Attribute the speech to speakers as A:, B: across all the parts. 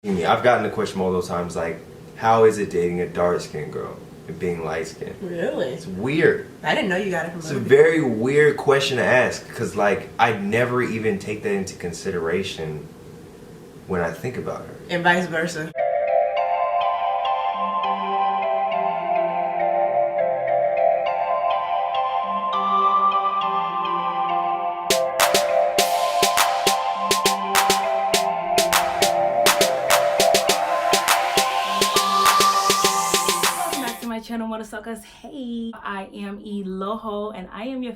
A: I've gotten the question multiple times, like, how is it dating a dark-skinned girl and being light-skinned?
B: Really?
A: It's weird.
B: I didn't know you got it from
A: It's a very weird question to ask, because, like, I never even take that into consideration when I think about her.
B: And vice versa.
C: Suckers. Hey, I am Eloho and I am your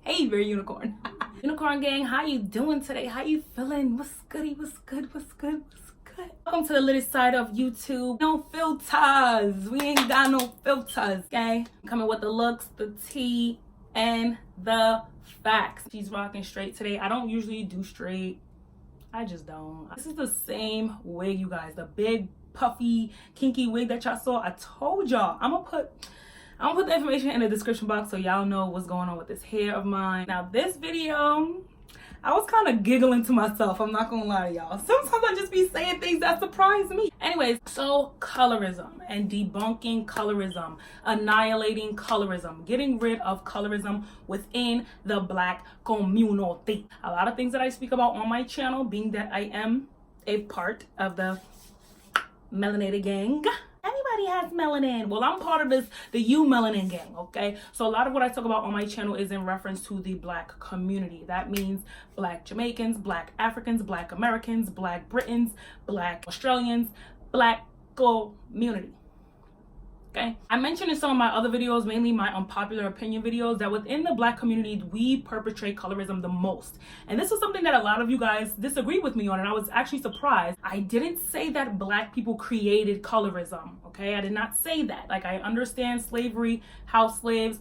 C: favorite unicorn. Unicorn gang, how you doing today? How you feeling? What's goody? What's good? What's good? What's good? Welcome to the little side of YouTube. No filters. We ain't got no filters, okay? Coming with the looks, the tea, and the facts. She's rocking straight today. I don't usually do straight. I just don't. This is the same wig, you guys. The big puffy kinky wig that y'all saw. I told y'all I'm gonna put the information in the description box so y'all know what's going on with this hair of mine. Now this video, I was kind of giggling to myself, I'm not gonna lie to y'all. Sometimes I just be saying things that surprise me. Anyways, so colorism and debunking colorism, annihilating colorism, getting rid of colorism within the Black community. A lot of things that I speak about on my channel, being that I am a part of the melanated gang. Everybody has melanin. Well, I'm part of the melanin gang, okay? So a lot of what I talk about on my channel is in reference to the Black community. That means Black Jamaicans, Black Africans, Black Americans, Black Britons, Black Australians, Black community. Okay, I mentioned in some of my other videos, mainly my unpopular opinion videos, that within the Black community, we perpetrate colorism the most. And this is something that a lot of you guys disagree with me on, and I was actually surprised. I didn't say that Black people created colorism, okay? I did not say that. Like, I understand slavery, house slaves,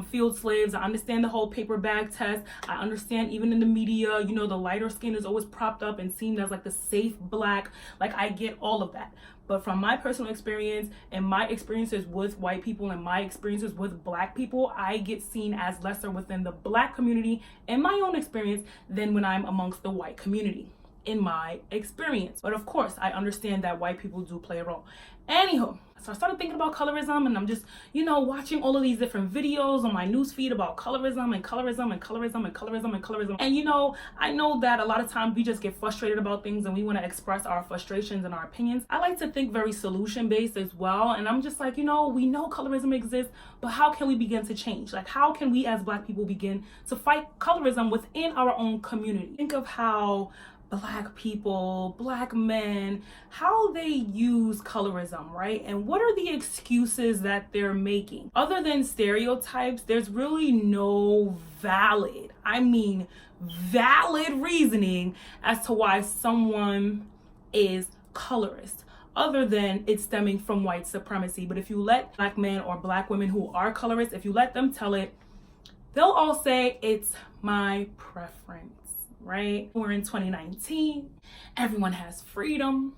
C: field slaves. I understand the whole paper bag test. I understand even in the media, you know, the lighter skin is always propped up and seen as like the safe Black. Like, I get all of that. But from my personal experience and my experiences with white people and my experiences with Black people, I get seen as lesser within the Black community in my own experience than when I'm amongst the white community in my experience. But of course, I understand that white people do play a role. Anywho, so I started thinking about colorism, and I'm just, you know, watching all of these different videos on my newsfeed about colorism and colorism and colorism and colorism and colorism. And you know, I know that a lot of times we just get frustrated about things and we want to express our frustrations and our opinions. I like to think very solution-based as well. And I'm just like, you know, we know colorism exists, but how can we begin to change? Like, how can we as Black people begin to fight colorism within our own community? Think of how Black people, Black men, how they use colorism, right? And what are the excuses that they're making? Other than stereotypes, there's really no valid reasoning as to why someone is colorist, other than it's stemming from white supremacy. But if you let Black men or Black women who are colorists, if you let them tell it, they'll all say it's my preference. Right? We're in 2019. Everyone has freedom.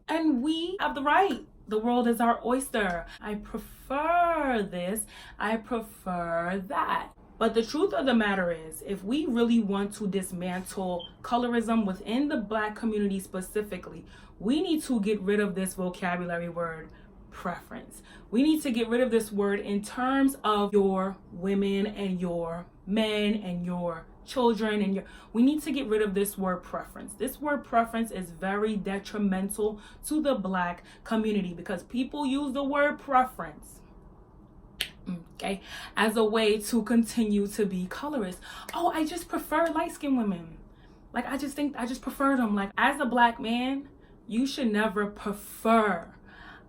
C: And we have the right. The world is our oyster. I prefer this. I prefer that. But the truth of the matter is, if we really want to dismantle colorism within the Black community specifically, we need to get rid of this vocabulary word, preference. We need to get rid of this word in terms of your women and your men and your children and we need to get rid of this word preference. This word preference is very detrimental to the Black community because people use the word preference, okay, as a way to continue to be colorist. Oh, I just prefer light-skinned women. Like, I just prefer them. Like, as a Black man, you should never prefer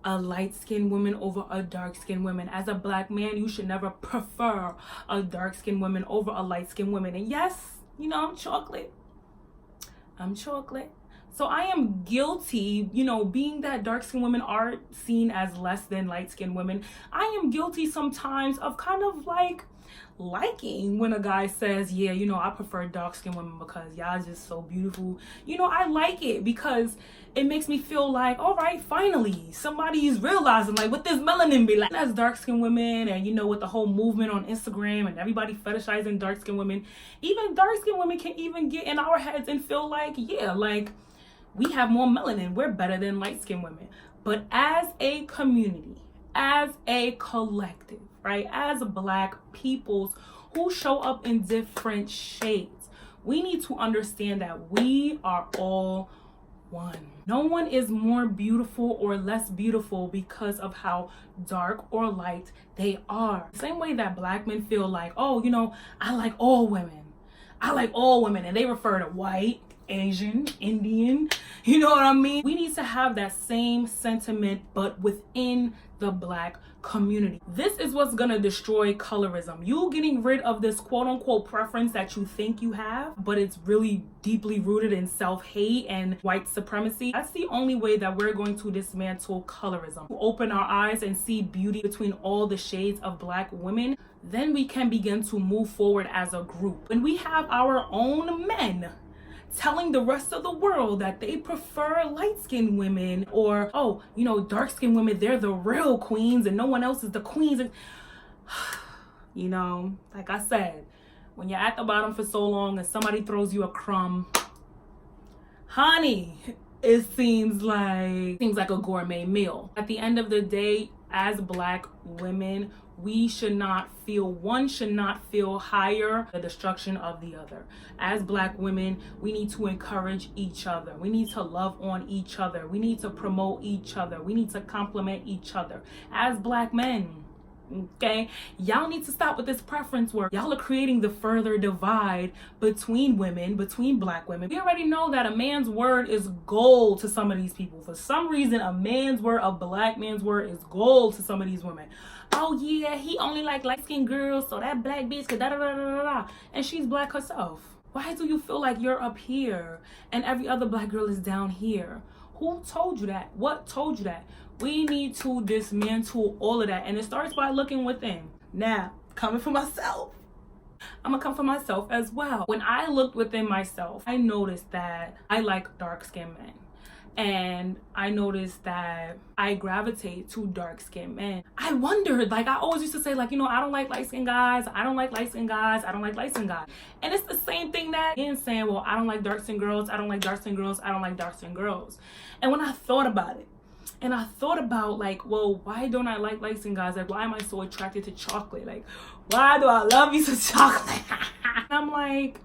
C: a light-skinned woman over a dark-skinned woman. As a Black man, you should never prefer a dark-skinned woman over a light-skinned woman. And yes, you know, I'm chocolate. So I am guilty, you know, being that dark-skinned women are seen as less than light-skinned women. I am guilty sometimes of kind of like liking when a guy says, yeah, you know, I prefer dark-skinned women because y'all just so beautiful. You know, I like it because it makes me feel like, all right, finally somebody's realizing like what this melanin be like. As dark-skinned women, and you know, with the whole movement on Instagram and everybody fetishizing dark-skinned women, even dark-skinned women can even get in our heads and feel like, yeah, like we have more melanin. We're better than light-skinned women. But as a community, as a collective, right, as Black peoples who show up in different shades, we need to understand that we are all one. No one is more beautiful or less beautiful because of how dark or light they are. Same way that Black men feel like, oh, you know, I like all women. I like all women, and they refer to white, Asian, Indian, you know what I mean? We need to have that same sentiment, but within the Black community. This is what's gonna destroy colorism. You getting rid of this quote unquote preference that you think you have, but it's really deeply rooted in self-hate and white supremacy. That's the only way that we're going to dismantle colorism. To open our eyes and see beauty between all the shades of Black women, then we can begin to move forward as a group. When we have our own men telling the rest of the world that they prefer light-skinned women, or, oh, you know, dark-skinned women, they're the real queens and no one else is the queens. And you know, like I said, when you're at the bottom for so long and somebody throws you a crumb, honey, it seems like a gourmet meal. At the end of the day, as Black women, we should not feel, one should not feel higher the destruction of the other. As Black women, we need to encourage each other. We need to love on each other. We need to promote each other. We need to compliment each other. As Black men, okay, y'all need to stop with this preference work. Y'all are creating the further divide between women, between Black women. We already know that a man's word is gold to some of these people. For some reason, a man's word, a Black man's word, is gold to some of these women. Oh yeah, he only like light-skinned girls, so that Black bitch could da da da da da, and she's Black herself. Why do you feel like you're up here and every other Black girl is down here? Who told you that? What told you that? We need to dismantle all of that, and it starts by looking within. Now, coming for myself, I'm gonna come for myself as well. When I looked within myself, I noticed that I like dark-skinned men. And I noticed that I gravitate to dark-skinned men. I wondered, like, I always used to say, like, you know, I don't like light-skinned guys. I don't like light-skinned guys. I don't like light-skinned guys. And it's the same thing that again saying, well, I don't like dark-skinned girls. I don't like dark-skinned girls. I don't like dark-skinned girls. And when I thought about it, and I thought about, like, well, why don't I like light-skinned guys? Like, why am I so attracted to chocolate? Like, why do I love you to chocolate? And I'm like,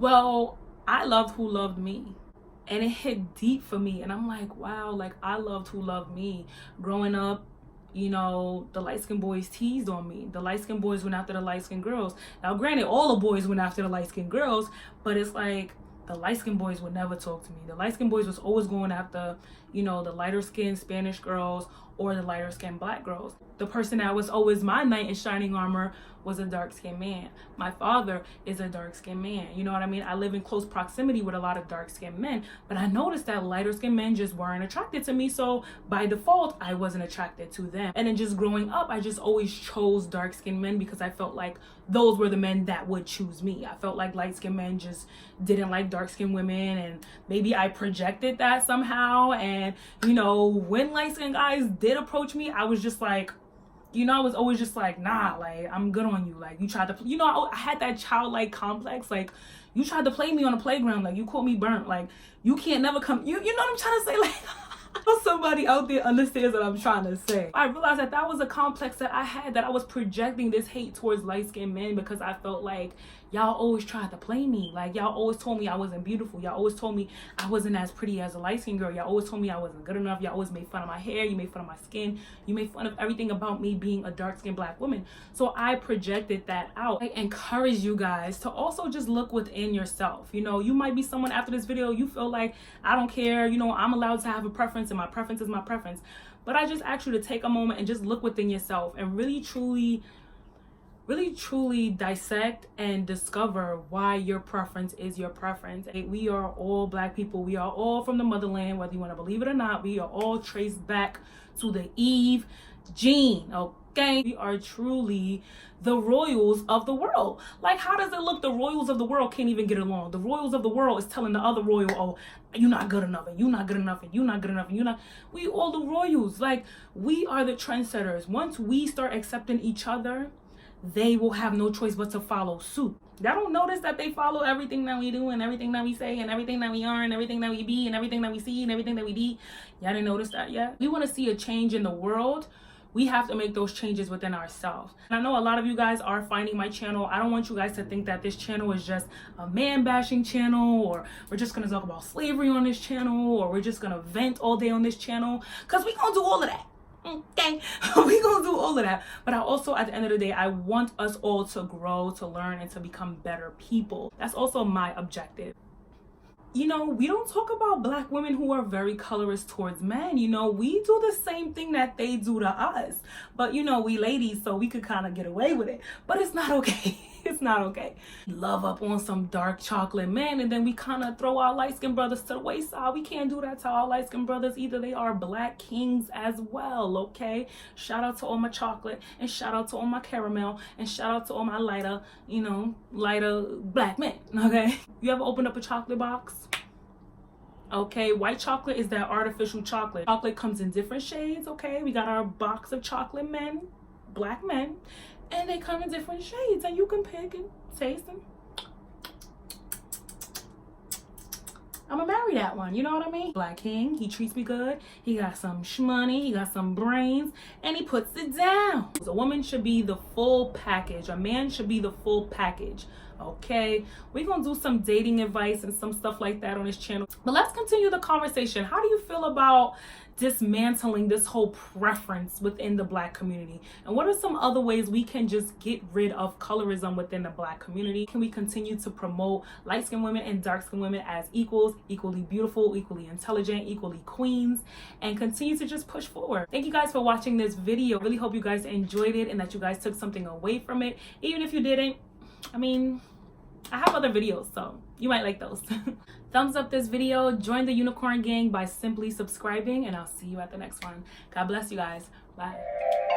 C: well, I loved who loved me. And it hit deep for me. And I'm like, wow, like, I loved who loved me. Growing up, you know, the light-skinned boys teased on me. The light-skinned boys went after the light-skinned girls. Now, granted, all the boys went after the light-skinned girls, but it's like, the light-skinned boys would never talk to me. The light-skinned boys was always going after, you know, the lighter-skinned Spanish girls or the lighter-skinned Black girls. The person that was always my knight in shining armor was a dark-skinned man. My father is a dark-skinned man. You know what I mean? I live in close proximity with a lot of dark-skinned men, but I noticed that lighter-skinned men just weren't attracted to me, so by default, I wasn't attracted to them. And then just growing up, I just always chose dark-skinned men because I felt like those were the men that would choose me. I felt like light-skinned men just didn't like dark-skinned women, and maybe I projected that somehow. And, you know, when light-skinned guys did approach me, I was just like, you know, I was always just like, nah, like, I'm good on you. Like, you tried to, you know, I had that childlike complex. Like, you tried to play me on the playground. Like, you caught me burnt. Like, you can't never come, you know what I'm trying to say? Like, somebody out there understands what I'm trying to say. I realized that that was a complex that I had, that I was projecting this hate towards light-skinned men because I felt like y'all always tried to play me. Like, y'all always told me I wasn't beautiful. Y'all always told me I wasn't as pretty as a light-skinned girl. Y'all always told me I wasn't good enough. Y'all always made fun of my hair. You made fun of my skin. You made fun of everything about me being a dark-skinned Black woman. So I projected that out. I encourage you guys to also just look within yourself. You know, you might be someone after this video, you feel like, I don't care, you know, I'm allowed to have a preference and my preference is my preference. But I just ask you to take a moment and just look within yourself and really truly dissect and discover why your preference is your preference. We are all Black people. We are all from the motherland, whether you want to believe it or not. We are all traced back to the Eve gene, okay? We are truly the royals of the world. Like, how does it look? The royals of the world can't even get along. The royals of the world is telling the other royal, oh, you're not good enough, and you're not good enough, and you're not good enough, and you're not. We all the royals. Like, we are the trendsetters. Once we start accepting each other, they will have no choice but to follow suit. Y'all don't notice that they follow everything that we do and everything that we say and everything that we are and everything that we be and everything that we see and everything that we do? Y'all didn't notice that yet? We want to see a change in the world. We have to make those changes within ourselves. And I know a lot of you guys are finding my channel. I don't want you guys to think that this channel is just a man bashing channel, or we're just gonna talk about slavery on this channel, or we're just gonna vent all day on this channel, because we gonna do all of that. Okay, we gonna do all of that. But I also, at the end of the day, I want us all to grow, to learn, and to become better people. That's also my objective. You know, we don't talk about Black women who are very colorist towards men. You know, we do the same thing that they do to us. But, you know, we ladies, so we could kind of get away with it. But it's not okay. It's not okay. Love up on some dark chocolate men, and then we kind of throw our light-skinned brothers to the wayside. We can't do that to our light-skinned brothers either. They are Black kings as well, okay? Shout out to all my chocolate, and shout out to all my caramel, and shout out to all my lighter, you know, lighter Black men, okay? You ever opened up a chocolate box? Okay, white chocolate is that artificial chocolate. Chocolate comes in different shades, okay? We got our box of chocolate men, Black men, and they come in different shades, and you can pick and taste them. I'm gonna marry that one, you know what I mean? Black king, he treats me good, he got some shmoney, he got some brains, and he puts it down. A woman should be the full package. A man should be the full package. Okay, we're gonna do some dating advice and some stuff like that on this channel, but let's continue the conversation. How do you feel about dismantling this whole preference within the Black community? And what are some other ways we can just get rid of colorism within the Black community? Can we continue to promote light-skinned women and dark-skinned women as equals, equally beautiful, equally intelligent, equally queens, and continue to just push forward? Thank you guys for watching this video. Really hope you guys enjoyed it and that you guys took something away from it. Even if you didn't, I mean, I have other videos, so you might like those. Thumbs up this video, join the unicorn gang by simply subscribing, and I'll see you at the next one. God bless you guys. Bye.